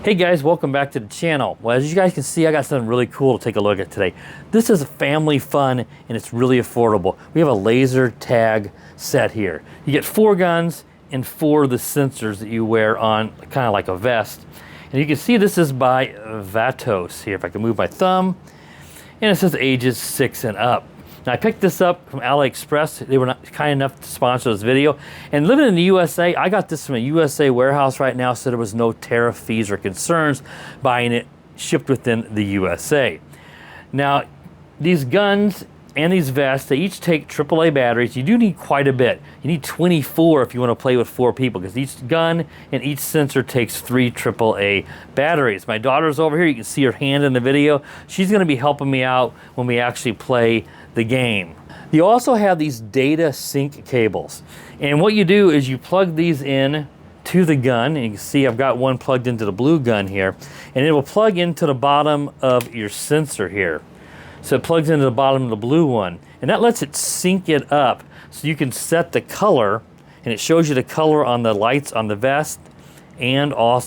Hey guys, welcome back to the channel. Well, as you guys can see, I got something really cool to take a look at today. This is family fun and it's really affordable. We have a laser tag set here. You get 4 guns and 4 of the sensors that you wear on kind of like a vest. And you can see this is by VATOS here. If I can move my thumb, and it says ages 6 and up. Now, I picked this up from AliExpress. They were not kind enough to sponsor this video. And living in the USA, I got this from a USA warehouse right now, so there was no tariff fees or concerns buying it shipped within the USA. Now, these guns and these vests, they each take AAA batteries. You do need quite a bit. You need 24 if you want to play with 4 people, because each gun and each sensor takes 3 AAA batteries. My daughter's over here. You can see her hand in the video. She's going to be helping me out when we actually play the game. You also have these data sync cables, and what you do is you plug these in to the gun, and you can see I've got one plugged into the blue gun here, and it will plug into the bottom of your sensor here. So it plugs into the bottom of the blue one, and that lets it sync it up so you can set the color, and it shows you the color on the lights on the vest and all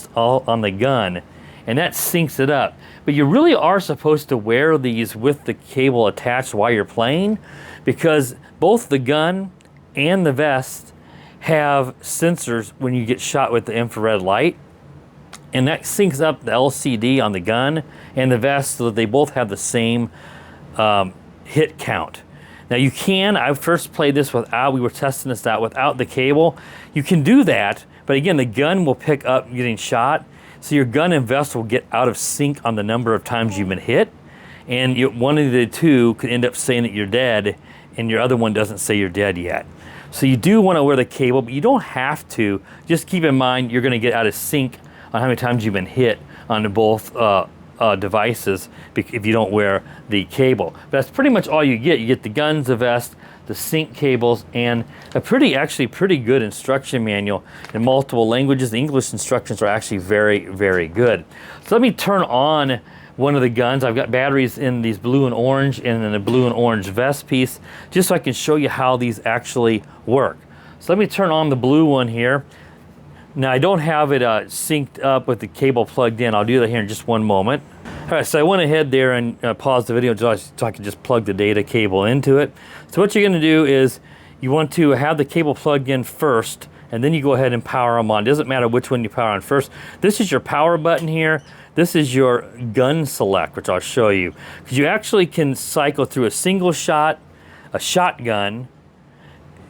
on the gun, and that syncs it up. But you really are supposed to wear these with the cable attached while you're playing, because both the gun and the vest have sensors when you get shot with the infrared light, and that syncs up the LCD on the gun and the vest so that they both have the same hit count. Now you can, I first played this without, we were testing this out without the cable. You can do that, but again, the gun will pick up getting shot, so your gun and vest will get out of sync on the number of times you've been hit, and one of the two could end up saying that you're dead, and your other one doesn't say you're dead yet. So you do want to wear the cable, but you don't have to. Just keep in mind you're going to get out of sync on how many times you've been hit on both devices if you don't wear the cable. But that's pretty much all you get. You get the guns, the vest, the sync cables, and a actually pretty good instruction manual in multiple languages. The English instructions are actually very, very good. So let me turn on one of the guns. I've got batteries in these blue and orange, and then a blue and orange vest piece, just so I can show you how these actually work. So let me turn on the blue one here. Now, I don't have it synced up with the cable plugged in. I'll do that here in just one moment. All right, so I went ahead there and paused the video so I could just plug the data cable into it. So what you're going to do is you want to have the cable plugged in first, and then you go ahead and power them on. It doesn't matter which one you power on first. This is your power button here. This is your gun select, which I'll show you. Because you actually can cycle through a single shot, a shotgun,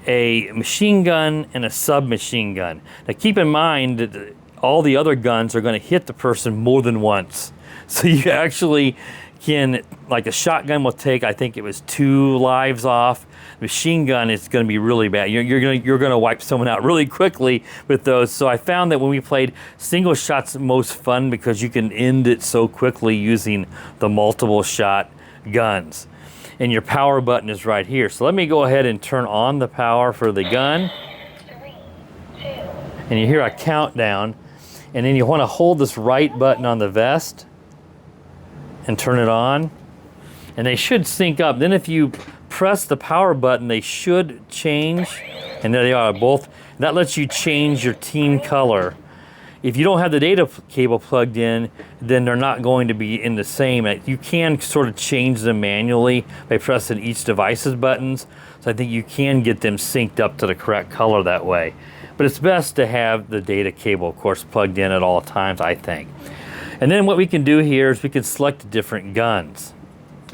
a machine gun, and a submachine gun. Now keep in mind that all the other guns are going to hit the person more than once. So you actually can, like a shotgun will take, I think it was 2 lives off. Machine gun is going to be really bad. You're going to wipe someone out really quickly with those. So I found that when we played, single shots most fun because you can end it so quickly using the multiple shot guns. And your power button is right here. So let me go ahead and turn on the power for the gun. 3, 2. And you hear a countdown. And then you want to hold this right button on the vest and turn it on. And they should sync up. Then if you press the power button, they should change. And there they are, both. That lets you change your team color. If you don't have the data cable plugged in, then they're not going to be in the same. You can sort of change them manually by pressing each device's buttons. So I think you can get them synced up to the correct color that way. But it's best to have the data cable, of course, plugged in at all times, I think. And then what we can do here is we can select different guns.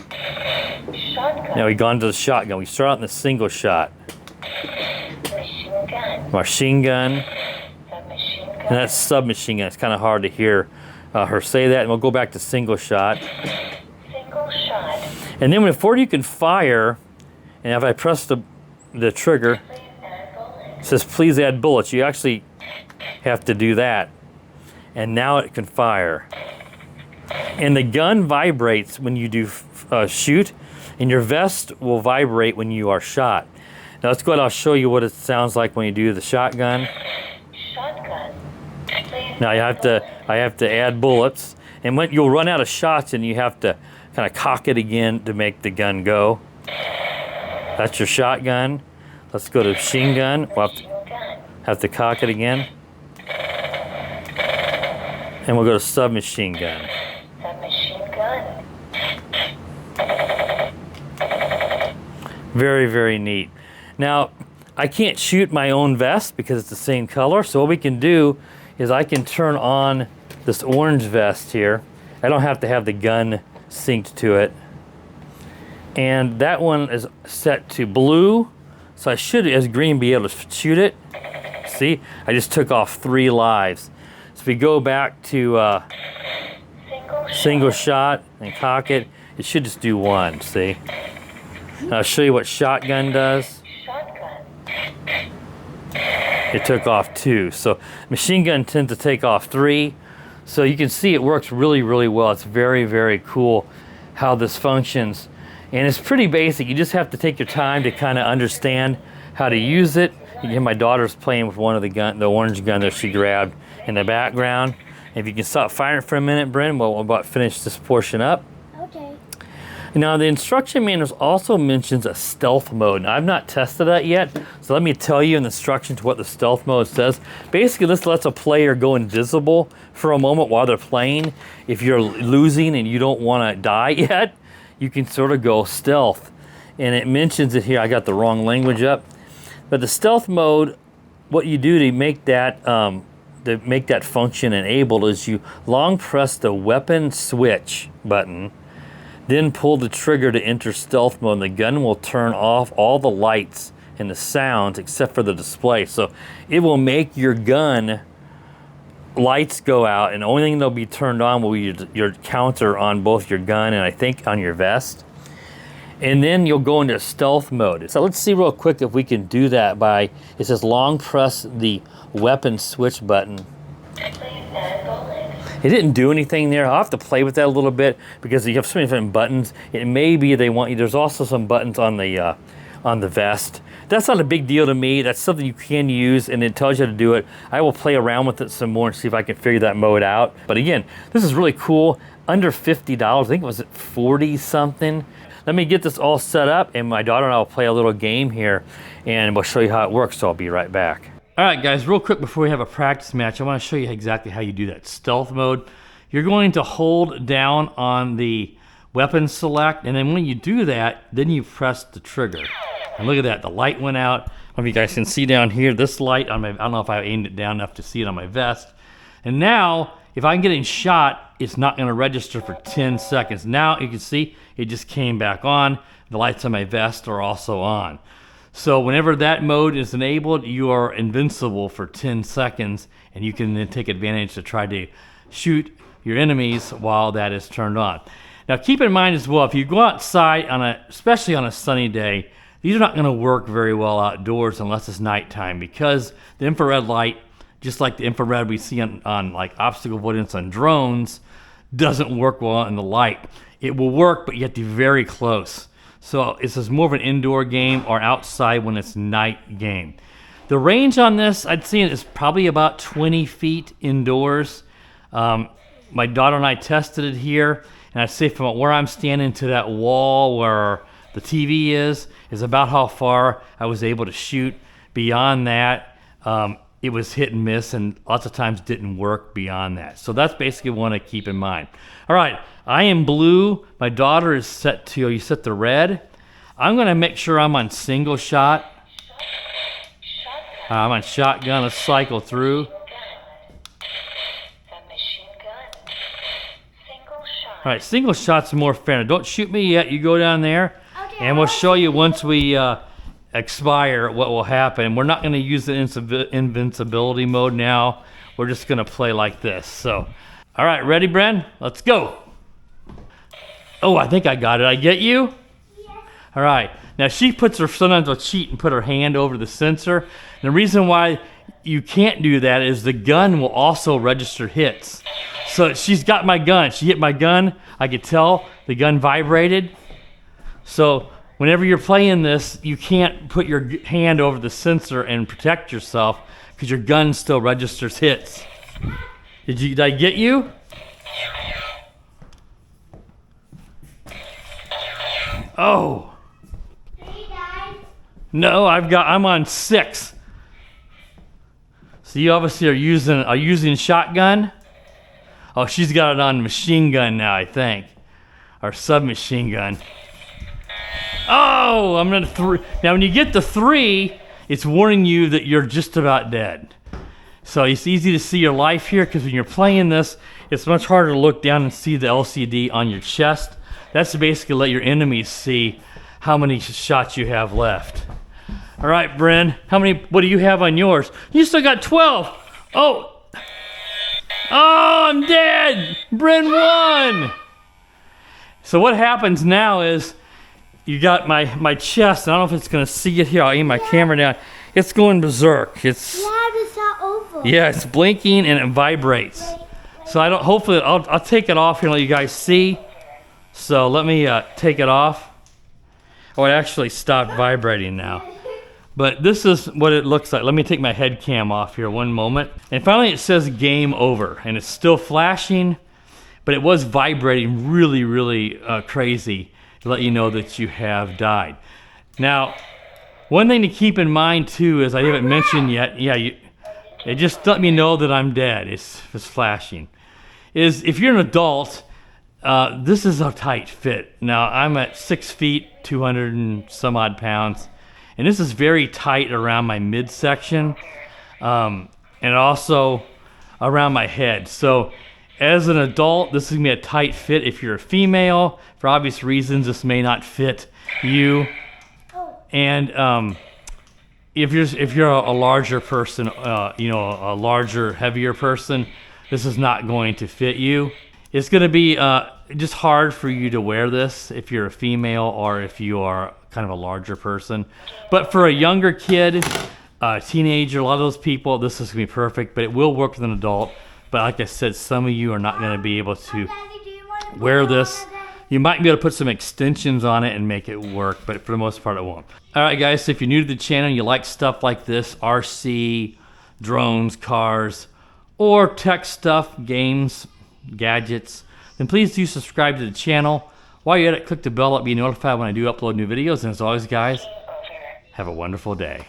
Shotgun. Now we've gone to the shotgun. We start out in the single shot. Machine gun. Machine gun. Submachine gun. And that's submachine gun. It's kind of hard to hear her say that. And we'll go back to single shot. Single shot. And then before you can fire, and if I press the trigger, Please add bullets. it says please add bullets. You actually have to do that. And now it can fire. And the gun vibrates when you do shoot, and your vest will vibrate when you are shot. Now let's go ahead, I'll show you what it sounds like when you do the shotgun. Shotgun. Please Now I have to add bullets, and when you'll run out of shots, and you have to kind of cock it again to make the gun go. That's your shotgun. Let's go to machine gun. We'll machine gun. have to cock it again. And we'll go to submachine gun. Submachine gun. Very, very neat. Now, I can't shoot my own vest because it's the same color. So what we can do is I can turn on this orange vest here. I don't have to have the gun synced to it. And that one is set to blue. So I should, as green, be able to shoot it. See, I just took off 3 lives. So if we go back to single shot and cock it, it should just do 1, see? And I'll show you what shotgun does. Shotgun. It took off 2. So machine gun tends to take off 3. So you can see it works really, really well. It's very, very cool how this functions. And it's pretty basic. You just have to take your time to kind of understand how to use it. You can hear my daughter's playing with one of the orange gun that she grabbed in the background. If you can stop firing for a minute, Bryn, we'll about finish this portion up. Okay. Now the instruction manual also mentions a stealth mode. Now, I've not tested that yet, so let me tell you in the instructions what the stealth mode says. Basically, this lets a player go invisible for a moment while they're playing. If you're losing and you don't want to die yet, you can sort of go stealth. And it mentions it here. I got the wrong language up. But the stealth mode, what you do to make that function enabled is you long press the weapon switch button, then pull the trigger to enter stealth mode, and the gun will turn off all the lights and the sounds except for the display. So it will make your gun lights go out, and the only thing that'll be turned on will be your counter on both your gun and I think on your vest. And then you'll go into stealth mode. So let's see real quick if we can do that by, it says long press the weapon switch button. It didn't do anything there. I'll have to play with that a little bit because you have so many different buttons. It may be they want you, there's also some buttons on the vest. That's not a big deal to me. That's something you can use and it tells you how to do it. I will play around with it some more and see if I can figure that mode out. But again, this is really cool. Under $50, I think it was 40 something. Let me get this all set up and my daughter and I will play a little game here and we'll show you how it works, so I'll be right back. All right, guys, real quick before we have a practice match, I want to show you exactly how you do that stealth mode. You're going to hold down on the weapon select, and then when you do that, then you press the trigger. And look at that, the light went out. I don't know if you guys can see down here, this light, on my, I don't know if I aimed it down enough to see it on my vest. And now, if I'm getting shot, it's not gonna register for 10 seconds. Now you can see it just came back on. The lights on my vest are also on. So whenever that mode is enabled, you are invincible for 10 seconds, and you can then take advantage to try to shoot your enemies while that is turned on. Now keep in mind as well, if you go outside, especially on a sunny day, these are not gonna work very well outdoors unless it's nighttime, because the infrared light, just like the infrared we see on like obstacle avoidance on drones, doesn't work well in the light. It will work, but you have to be very close. So this is more of an indoor game or outside when it's night game. The range on this, I'd say, is probably about 20 feet indoors. My daughter and I tested it here, and I'd say from where I'm standing to that wall where the TV is about how far I was able to shoot. Beyond that, it was hit and miss, and lots of times didn't work beyond that. So that's basically one to keep in mind. All right, I am blue. My daughter is set to, you set the red. I'm gonna make sure I'm on single shot. I'm on shotgun, let's cycle through. Submachine gun. Single shot. All right, single shot's more fair. Now, don't shoot me yet, you go down there, Okay, and we'll show you once we expire what will happen. We're not gonna use the invincibility mode now. We're just gonna play like this. So, all right, ready, Bren? Let's go. Oh, I think I got it. I get you? Yes. All right. Now she puts her, sometimes will cheat and put her hand over the sensor. And the reason why you can't do that is the gun will also register hits. So she's got my gun. She hit my gun. I could tell the gun vibrated. So whenever you're playing this, you can't put your hand over the sensor and protect yourself because your gun still registers hits. Did I get you? Oh. No, I'm on 6. So you obviously are using shotgun. Oh, she's got it on machine gun now, I think. Or submachine gun. Oh, I'm gonna three. Now when you get to 3, it's warning you that you're just about dead. So it's easy to see your life here because when you're playing this, it's much harder to look down and see the LCD on your chest. That's to basically let your enemies see how many shots you have left. All right, Bryn, what do you have on yours? You still got 12. Oh, I'm dead. Bryn won. So what happens now is you got my chest. I don't know if it's gonna see it here. I'll aim my camera down. It's going berserk. It's not over. Yeah, it's blinking and it vibrates. So hopefully I'll take it off here and let you guys see. So let me take it off. Oh, it actually stopped vibrating now. But this is what it looks like. Let me take my head cam off here one moment. And finally it says game over and it's still flashing, but it was vibrating really, really crazy to let you know that you have died. Now, one thing to keep in mind too is I haven't mentioned yet, it just let me know that I'm dead. It's flashing. Is if you're an adult, this is a tight fit. Now I'm at 6 feet, 200 and some odd pounds, and this is very tight around my midsection, and also around my head. So as an adult, this is gonna be a tight fit. If you're a female, for obvious reasons, this may not fit you. And if you're a larger person, a larger, heavier person, this is not going to fit you. It's going to be just hard for you to wear this if you're a female or if you are kind of a larger person. But for a younger kid, a teenager, a lot of those people, this is going to be perfect. But it will work with an adult. But like I said, some of you are not going to be able to wear this. You might be able to put some extensions on it and make it work, but for the most part it won't. All right, guys, so if you're new to the channel and you like stuff like this, RC, drones, cars, or tech stuff, games, gadgets, then please do subscribe to the channel. While you're at it, click the bell to be notified when I do upload new videos. And as always, guys, have a wonderful day.